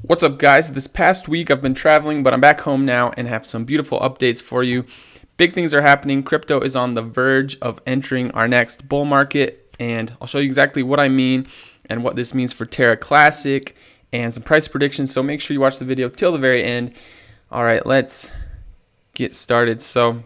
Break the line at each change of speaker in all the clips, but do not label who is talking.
What's up, guys? This past week I've been traveling, but I'm back home now and have some beautiful updates for you. Big things are happening. Crypto is on the verge of entering our next bull market, and I'll show you exactly what I mean and what this means for Terra Classic and some price predictions. So make sure you watch the video till the very end. All right, let's get started. So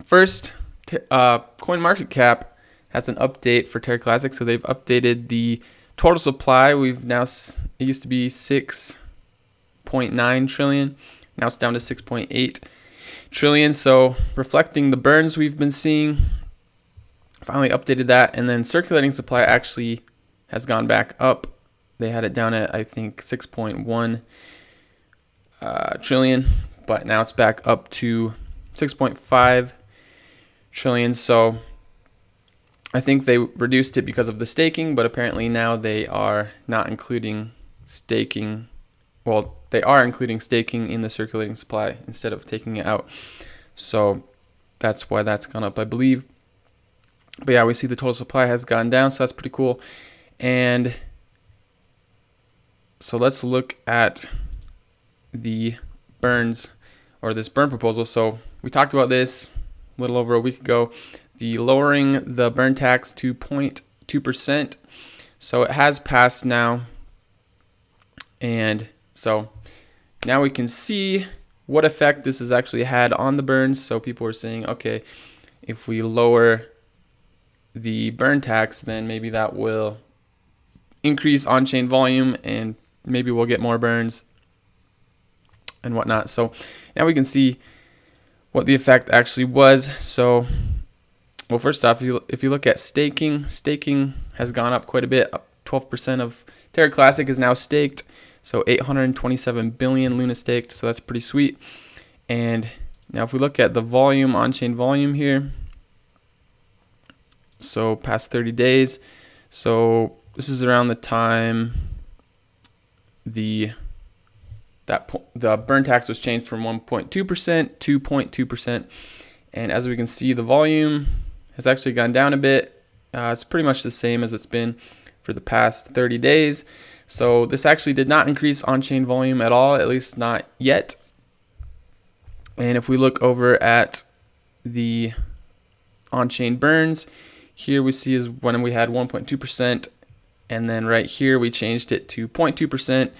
first, CoinMarketCap has an update for Terra Classic. So they've updated the total supply. It used to be 6.9 trillion. Now it's down to 6.8 trillion. So reflecting the burns we've been seeing, finally updated that. And then circulating supply actually has gone back up. They had it down at, I think, 6.1 trillion, but now it's back up to 6.5 trillion. So I think they reduced it because of the staking, but apparently now they are not including staking. Well, they are including staking in the circulating supply instead of taking it out. So that's why that's gone up, I believe. But yeah, we see the total supply has gone down, so that's pretty cool. And so let's look at the burns, or this burn proposal. So we talked about this a little over a week ago. The lowering the burn tax to 0.2%. So it has passed now. And so now we can see what effect this has actually had on the burns. So people were saying, okay, if we lower the burn tax, then maybe that will increase on-chain volume and maybe we'll get more burns and whatnot. So now we can see what the effect actually was. So, well, first off, if you look at staking has gone up quite a bit. 12% of Terra Classic is now staked. So 827 billion Luna staked. So that's pretty sweet. And now if we look at the volume, on-chain volume here, so past 30 days. So this is around the time the burn tax was changed from 1.2% to 0.2%. And as we can see, the volume has actually gone down a bit. It's pretty much the same as it's been for the past 30 days. So this actually did not increase on-chain volume at all, at least not yet. And if we look over at the on-chain burns, here we see is when we had 1.2%, and then right here we changed it to 0.2%,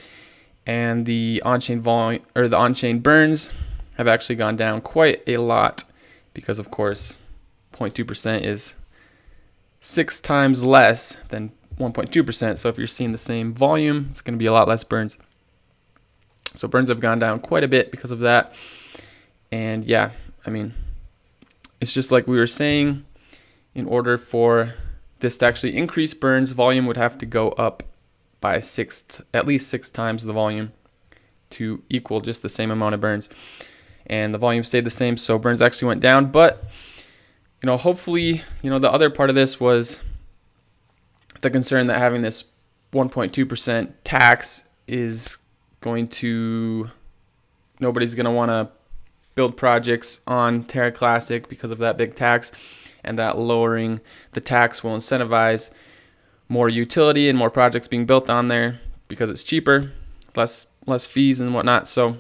and the on-chain volume, or the on-chain burns, have actually gone down quite a lot because, of course, 0.2% is 6 times less than 1.2%. So if you're seeing the same volume, it's going to be a lot less burns. So burns have gone down quite a bit because of that. And yeah, I mean, it's just like we were saying, in order for this to actually increase burns, volume would have to go up by at least 6 times the volume to equal just the same amount of burns. And the volume stayed the same, so burns actually went down. But hopefully, the other part of this was the concern that having this 1.2% tax is nobody's going to want to build projects on Terra Classic because of that big tax, and that lowering the tax will incentivize more utility and more projects being built on there because it's cheaper, less fees and whatnot. So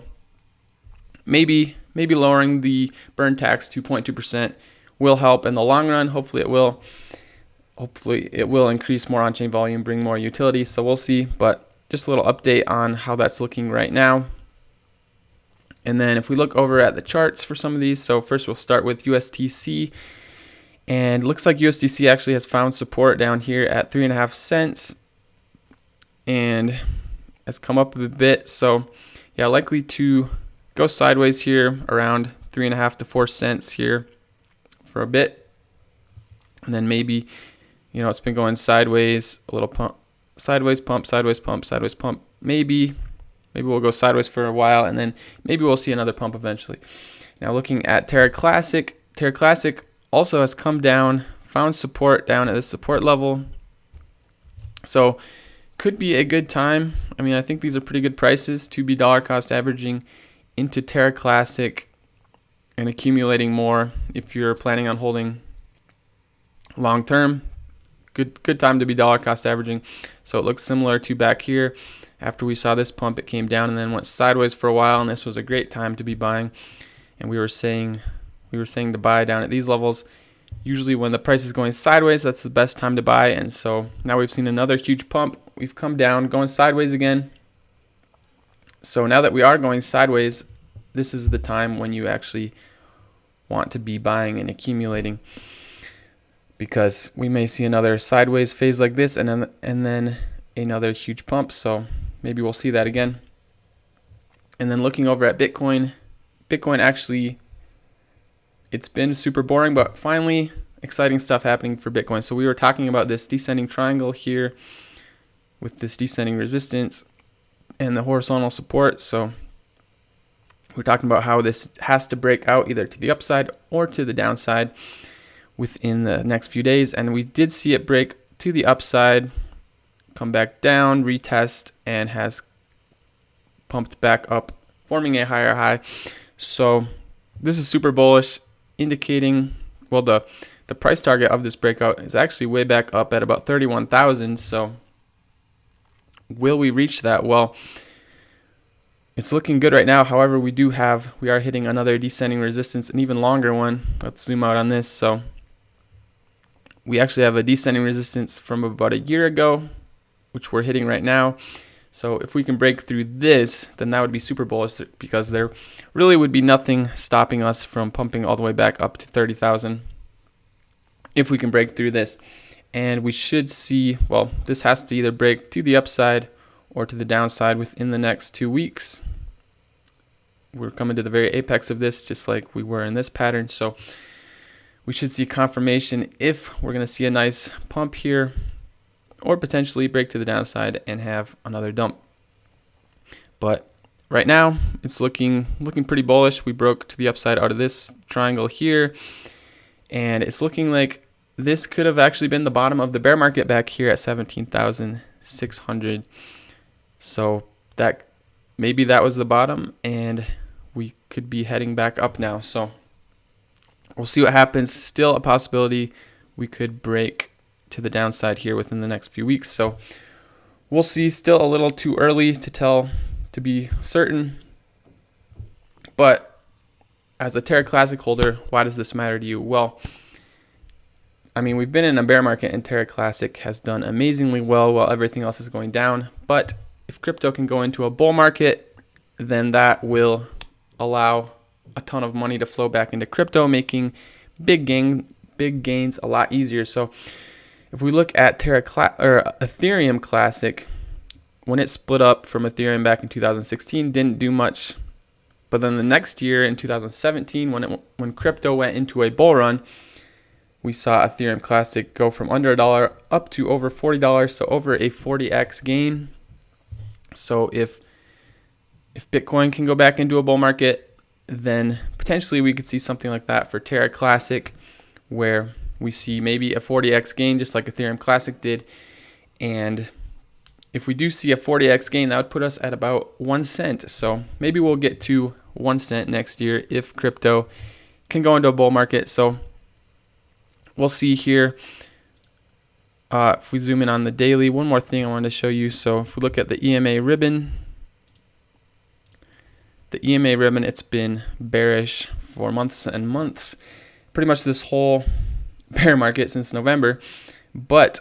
maybe lowering the burn tax to 0.2% will help in the long run. Hopefully it will. Hopefully it will increase more on-chain volume, bring more utility. So we'll see. But just a little update on how that's looking right now. And then if we look over at the charts for some of these, so first we'll start with USTC. And looks like USDC actually has found support down here at 3.5 cents and has come up a bit. So yeah, likely to go sideways here around 3.5 to 4 cents here for a bit. And then maybe, it's been going sideways, a little pump, sideways pump, sideways pump, sideways pump. Maybe we'll go sideways for a while, and then maybe we'll see another pump eventually. Now looking at Terra Classic also has come down, found support down at the support level. So could be a good time. I mean, I think these are pretty good prices to be dollar cost averaging into Terra Classic and accumulating more if you're planning on holding long term. Good time to be dollar cost averaging. So it looks similar to back here After we saw this pump, it came down and then went sideways for a while, and this was a great time to be buying. And we were saying to buy down at these levels. Usually when the price is going sideways, that's the best time to buy. And so now we've seen another huge pump. We've come down, going sideways again. So now that we are going sideways, this is the time when you actually want to be buying and accumulating, because we may see another sideways phase like this and then another huge pump. So maybe we'll see that again. And then looking over at Bitcoin actually, it's been super boring, but finally exciting stuff happening for Bitcoin. So we were talking about this descending triangle here with this descending resistance and the horizontal support. So we're talking about how this has to break out either to the upside or to the downside within the next few days. And we did see it break to the upside, come back down, retest, and has pumped back up, forming a higher high. So this is super bullish, indicating, well, the price target of this breakout is actually way back up at about 31,000. So will we reach that? Well, it's looking good right now. However, we are hitting another descending resistance, an even longer one. Let's zoom out on this. So we actually have a descending resistance from about a year ago, which we're hitting right now. So if we can break through this, then that would be super bullish, because there really would be nothing stopping us from pumping all the way back up to 30,000 if we can break through this. And we should see, well, this has to either break to the upside or to the downside within the next 2 weeks. We're coming to the very apex of this, just like we were in this pattern. So we should see confirmation if we're going to see a nice pump here, or potentially break to the downside and have another dump. But right now it's looking pretty bullish. We broke to the upside out of this triangle here, and it's looking like this could have actually been the bottom of the bear market back here at 17,600. So that maybe that was the bottom, and we could be heading back up now. So we'll see what happens. Still a possibility we could break to the downside here within the next few weeks. So we'll see. Still a little too early to tell, to be certain. But as a Terra Classic holder, why does this matter to you? Well, I mean, we've been in a bear market, and Terra Classic has done amazingly well while everything else is going down. But if crypto can go into a bull market, then that will allow a ton of money to flow back into crypto, making big gains a lot easier. So if we look at Ethereum Classic, when it split up from Ethereum back in 2016, didn't do much. But then the next year in 2017, when crypto went into a bull run, we saw Ethereum Classic go from under $1 up to over $40, so over a 40x gain. So if Bitcoin can go back into a bull market, then potentially we could see something like that for Terra Classic, where we see maybe a 40x gain just like Ethereum Classic did. And if we do see a 40x gain, that would put us at about 1 cent. So maybe we'll get to 1 cent next year if crypto can go into a bull market. So we'll see here. If we zoom in on the daily, one more thing I wanted to show you. So if we look at the EMA ribbon, it's been bearish for months and months, pretty much this whole bear market since November. But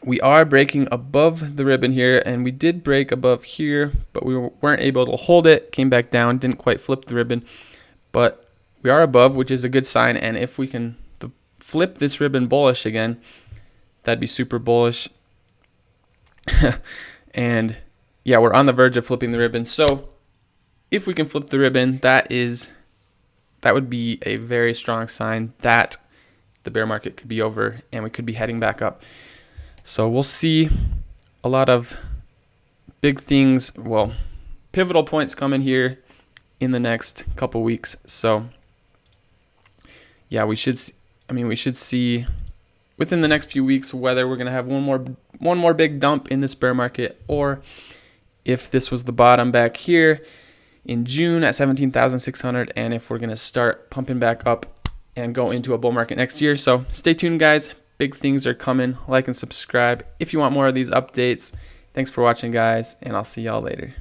we are breaking above the ribbon here, and we did break above here, but we weren't able to hold it. Came back down, didn't quite flip the ribbon, but we are above, which is a good sign. And if we can flip this ribbon bullish again, that'd be super bullish. And yeah, we're on the verge of flipping the ribbon. So if we can flip the ribbon, that would be a very strong sign that the bear market could be over and we could be heading back up. So we'll see a lot of big things, well, pivotal points coming here in the next couple weeks. So yeah, we should see within the next few weeks whether we're going to have one more big dump in this bear market, or if this was the bottom back here in June at 17,600, and if we're going to start pumping back up and go into a bull market next year. So stay tuned, guys. Big things are coming. Like and subscribe if you want more of these updates, Thanks for watching, guys, and I'll see y'all later.